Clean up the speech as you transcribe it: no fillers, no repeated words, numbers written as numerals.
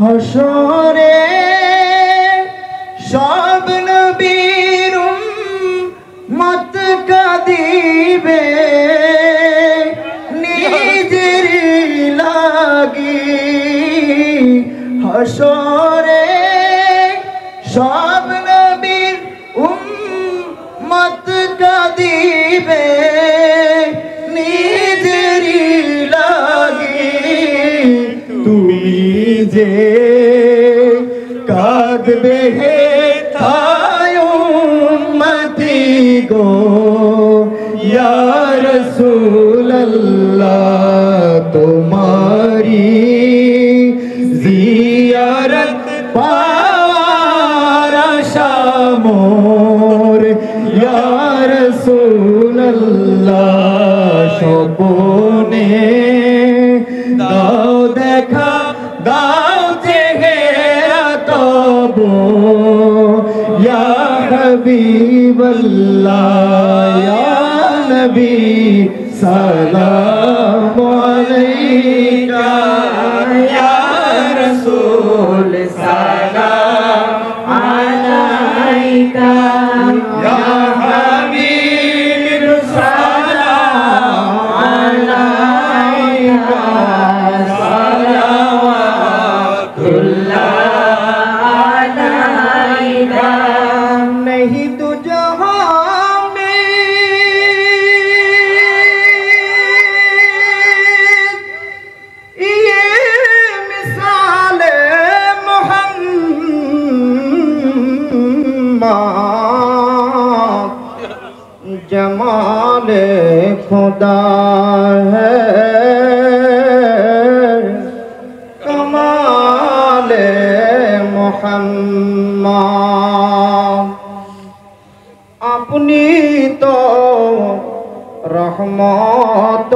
হাসরে সব নবীর উম্মত কাঁদিবে নিজের লাগি। হাসরে সব নবীর উম্মত কাঁদিবে নিজের লাগি। তুমি যে কাঁদবে হে তাই উম্মতি গো ইয়া রাসূলুল্লাহ, তোমারি জিয়ারত পাওয়ার আশা মোর ইয়া রাসূলুল্লাহ। স্বপ্নে দাও দেখা, দাও চেহারা তবু ইয়া হাবিবাল্লাহ ইয়া নবী সালাম আলাইকা ইয়া রাসূল সালাম আলাইকা ইয়া হাবিব সালাম আলাইকা नहीं तो जहां में ये मिसाल मोहम्मद जमाल खुदा है कमाल मोहम्मद। अपनी तो रहमत